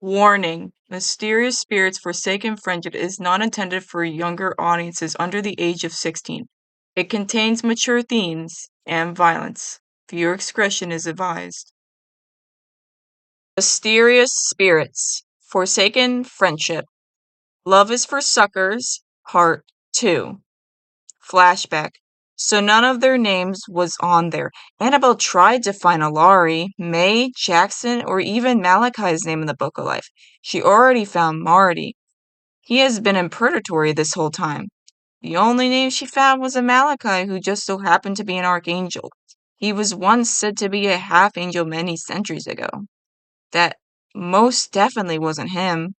Warning: Mysterious Spirits Forsaken Friendship is not intended for younger audiences under the age of 16. It contains mature themes and violence. Viewer discretion is advised. Mysterious Spirits Forsaken Friendship. Love is for Suckers, Part 2. Flashback. So none of their names was on there. Annabelle tried to find Alari, May, Jackson, or even Malachi's name in the Book of Life. She already found Marty. He has been in purgatory this whole time. The only name she found was a Malachi who just so happened to be an archangel. He was once said to be a half-angel many centuries ago. That most definitely wasn't him.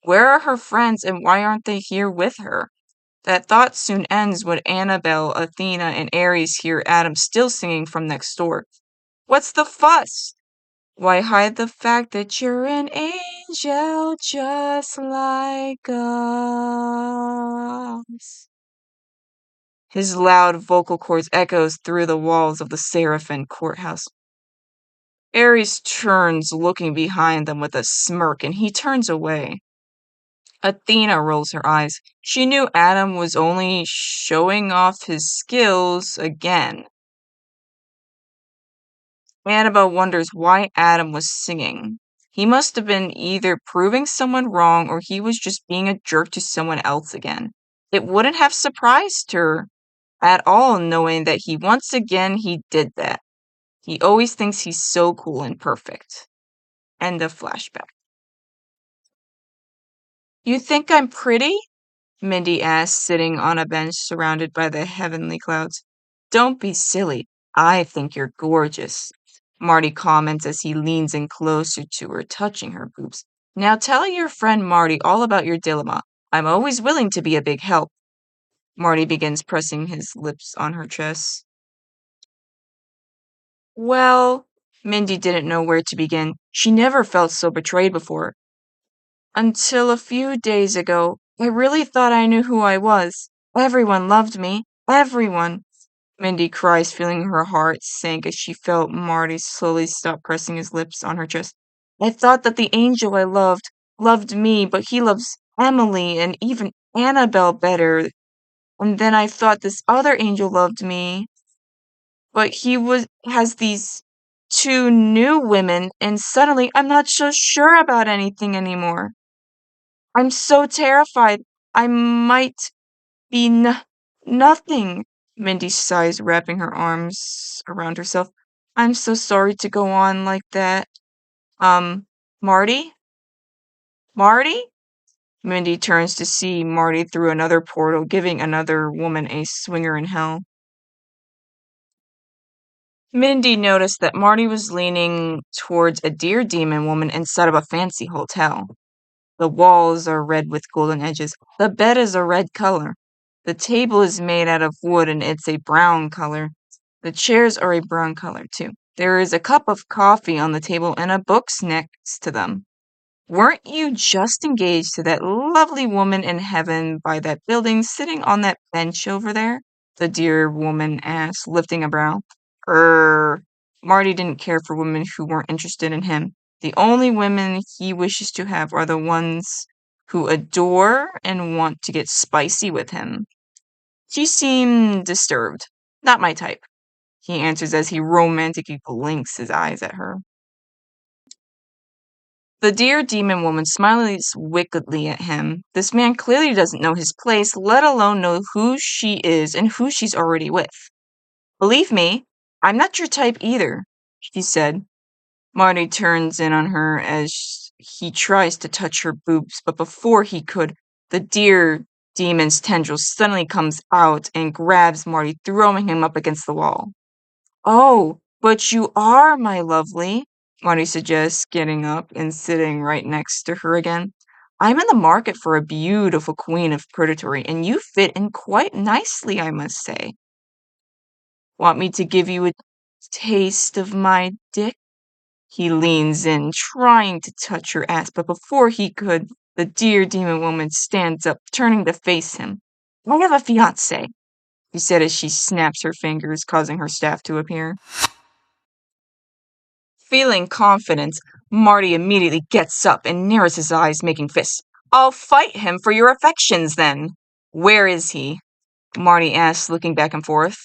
Where are her friends and why aren't they here with her? That thought soon ends when Annabelle, Athena, and Ares hear Adam still singing from next door. What's the fuss? Why hide the fact that you're an angel just like us? His loud vocal cords echoes through the walls of the Seraphim courthouse. Ares turns, looking behind them with a smirk, and he turns away. Athena rolls her eyes. She knew Adam was only showing off his skills again. Annabelle wonders why Adam was singing. He must have been either proving someone wrong or he was just being a jerk to someone else again. It wouldn't have surprised her at all knowing that he did that. He always thinks he's so cool and perfect. End of flashback. You think I'm pretty? Mindy asked, sitting on a bench surrounded by the heavenly clouds. Don't be silly. I think you're gorgeous, Marty comments as he leans in closer to her, touching her boobs. Now tell your friend Marty all about your dilemma. I'm always willing to be a big help. Marty begins pressing his lips on her chest. Well, Mindy didn't know where to begin. She never felt so betrayed before. Until a few days ago, I really thought I knew who I was. Everyone loved me. Everyone. Mindy cries, feeling her heart sink as she felt Marty slowly stop pressing his lips on her chest. I thought that the angel I loved me, but he loves Emily and even Annabelle better. And then I thought this other angel loved me, but has these two new women, and suddenly I'm not so sure about anything anymore. I'm so terrified. I might be nothing. Mindy sighs, wrapping her arms around herself. I'm so sorry to go on like that. Marty? Marty? Mindy turns to see Marty through another portal, giving another woman a swinger in hell. Mindy noticed that Marty was leaning towards a deer demon woman inside of a fancy hotel. The walls are red with golden edges. The bed is a red color. The table is made out of wood and it's a brown color. The chairs are a brown color too. There is a cup of coffee on the table and a book next to them. Weren't you just engaged to that lovely woman in heaven by that building sitting on that bench over there? The dear woman asked, lifting a brow. Marty didn't care for women who weren't interested in him. The only women he wishes to have are the ones who adore and want to get spicy with him. She seemed disturbed. Not my type, he answers as he romantically blinks his eyes at her. The dear demon woman smiles wickedly at him. This man clearly doesn't know his place, let alone know who she is and who she's already with. Believe me, I'm not your type either, she said. Marty turns in on her as he tries to touch her boobs, but before he could, the dear demon's tendril suddenly comes out and grabs Marty, throwing him up against the wall. Oh, but you are my lovely, Marty suggests, getting up and sitting right next to her again. I'm in the market for a beautiful queen of purgatory, and you fit in quite nicely, I must say. Want me to give you a taste of my dick? He leans in, trying to touch her ass, but before he could, the dear demon woman stands up, turning to face him. I have a fiancé, she said as she snaps her fingers, causing her staff to appear. Feeling confident, Marty immediately gets up and narrows his eyes, making fists. I'll fight him for your affections, then. Where is he? Marty asks, looking back and forth.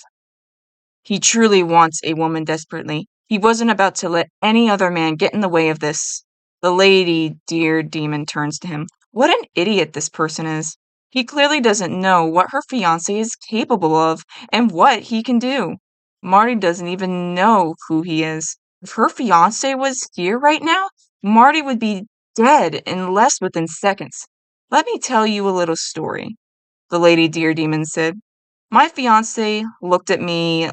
He truly wants a woman desperately. He wasn't about to let any other man get in the way of this. The lady, dear demon, turns to him. What an idiot this person is. He clearly doesn't know what her fiancé is capable of and what he can do. Marty doesn't even know who he is. If her fiancé was here right now, Marty would be dead in less within seconds. Let me tell you a little story, the lady dear demon said. My fiancé looked at me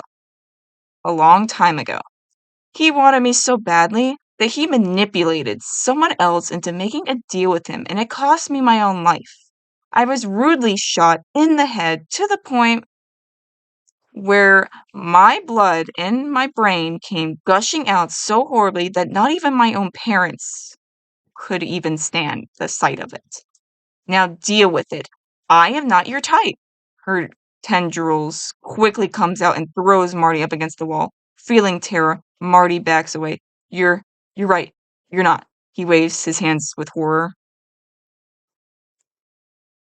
a long time ago. He wanted me so badly that he manipulated someone else into making a deal with him, and it cost me my own life. I was rudely shot in the head to the point where my blood and my brain came gushing out so horribly that not even my own parents could even stand the sight of it. Now deal with it. I am not your type. Her tendrils quickly comes out and throws Marty up against the wall. Feeling terror, Marty backs away. You're right. You're not. He waves his hands with horror.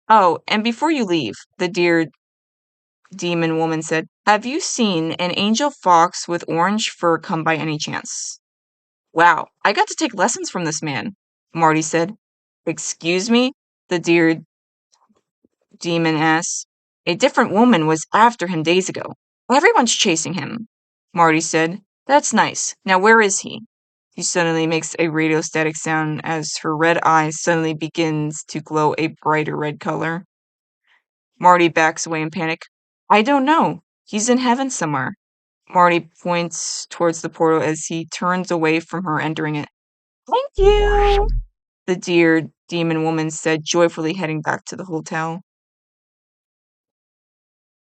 Oh, and before you leave, the dear demon woman said, have you seen an angel fox with orange fur come by any chance? Wow, I got to take lessons from this man, Marty said. Excuse me? The dear demon asked. A different woman was after him days ago. Everyone's chasing him, Marty said. That's nice. Now where is he? She suddenly makes a radiostatic sound as her red eye suddenly begins to glow a brighter red color. Marty backs away in panic. I don't know. He's in heaven somewhere. Marty points towards the portal as he turns away from her entering it. Thank you, the dear demon woman said, joyfully heading back to the hotel.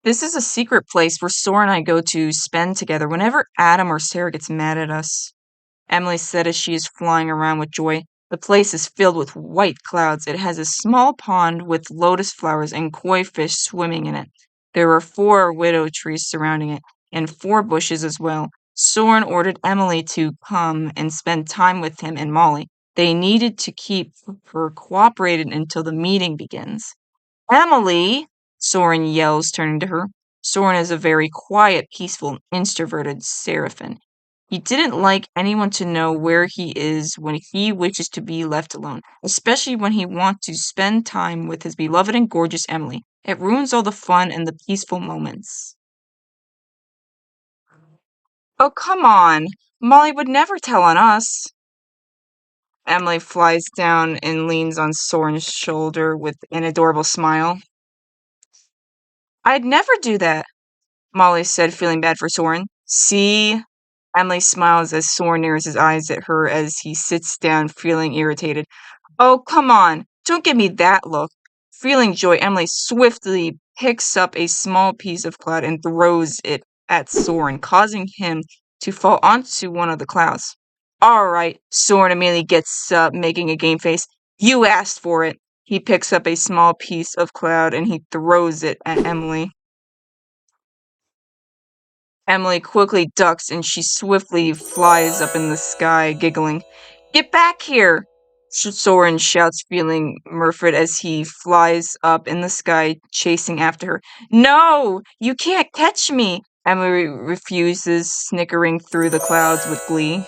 This is a secret place where Sora and I go to spend together whenever Adam or Sarah gets mad at us, Emily said as she is flying around with joy. The place is filled with white clouds. It has a small pond with lotus flowers and koi fish swimming in it. There are 4 willow trees surrounding it, and 4 bushes as well. Soren ordered Emily to come and spend time with him and Molly. They needed to keep her cooperated until the meeting begins. Emily, Soren yells, turning to her. Soren is a very quiet, peaceful, introverted seraphim. He didn't like anyone to know where he is when he wishes to be left alone, especially when he wants to spend time with his beloved and gorgeous Emily. It ruins all the fun and the peaceful moments. Oh, come on. Molly would never tell on us. Emily flies down and leans on Soren's shoulder with an adorable smile. I'd never do that, Molly said, feeling bad for Soren. See? Emily smiles as Soren narrows his eyes at her as he sits down, feeling irritated. Oh, come on. Don't give me that look. Feeling joy, Emily swiftly picks up a small piece of cloud and throws it at Soren, causing him to fall onto one of the clouds. All right, Soren immediately gets up, making a game face. You asked for it. He picks up a small piece of cloud and he throws it at Emily. Emily quickly ducks and she swiftly flies up in the sky, giggling. Get back here! Soren shouts, feeling Murford as he flies up in the sky, chasing after her. No! You can't catch me! Emily refuses, snickering through the clouds with glee.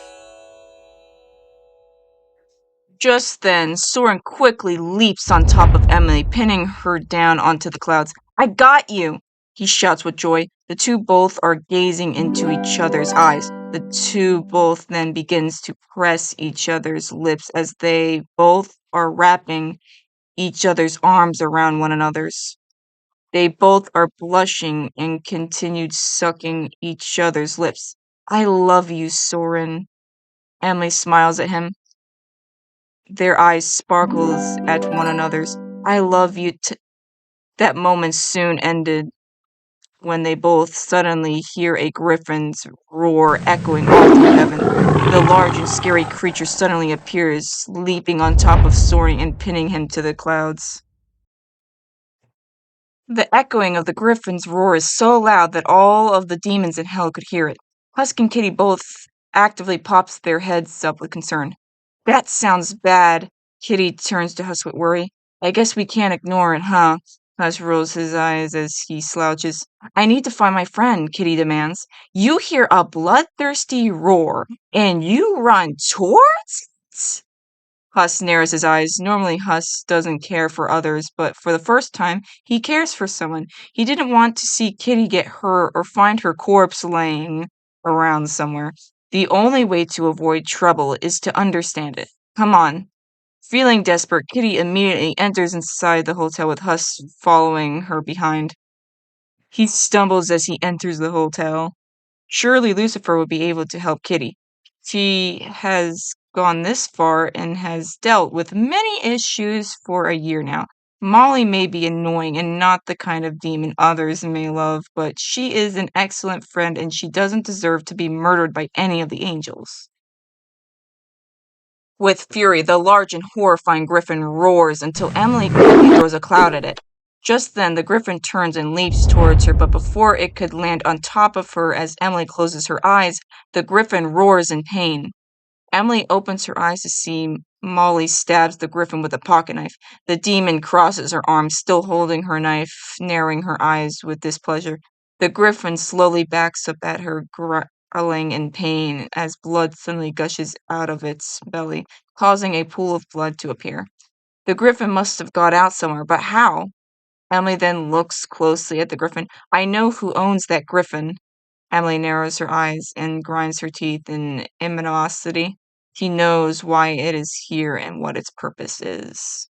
Just then, Soren quickly leaps on top of Emily, pinning her down onto the clouds. I got you! He shouts with joy. The two both are gazing into each other's eyes. The two both then begins to press each other's lips as they both are wrapping each other's arms around one another's. They both are blushing and continued sucking each other's lips. I love you, Soren. Emily smiles at him. Their eyes sparkles at one another's. I love you That moment soon ended when they both suddenly hear a griffin's roar echoing all through heaven. The large and scary creature suddenly appears, leaping on top of Soaring and pinning him to the clouds. The echoing of the griffin's roar is so loud that all of the demons in hell could hear it. Husk and Kitty both actively pops their heads up with concern. That sounds bad. Kitty turns to Husk with worry. I guess we can't ignore it, huh? Husk rolls his eyes as he slouches. I need to find my friend, Kitty demands. You hear a bloodthirsty roar, and you run towards it? Huss narrows his eyes. Normally, Huss doesn't care for others, but for the first time, he cares for someone. He didn't want to see Kitty get hurt or find her corpse laying around somewhere. The only way to avoid trouble is to understand it. Come on. Feeling desperate, Kitty immediately enters inside the hotel with Huss following her behind. He stumbles as he enters the hotel. Surely Lucifer would be able to help Kitty. She has gone this far and has dealt with many issues for a year now. Molly may be annoying and not the kind of demon others may love, but she is an excellent friend and she doesn't deserve to be murdered by any of the angels. With fury, the large and horrifying griffin roars until Emily quickly throws a cloud at it. Just then, the griffin turns and leaps towards her, but before it could land on top of her as Emily closes her eyes, the griffin roars in pain. Emily opens her eyes to see Molly stabs the griffin with a pocket knife. The demon crosses her arms, still holding her knife, narrowing her eyes with displeasure. The griffin slowly backs up at her, growling in pain as blood suddenly gushes out of its belly, causing a pool of blood to appear. The griffin must have got out somewhere, but how? Emily then looks closely at the griffin. I know who owns that griffin. Emily narrows her eyes and grinds her teeth in animosity. He knows why it is here and what its purpose is.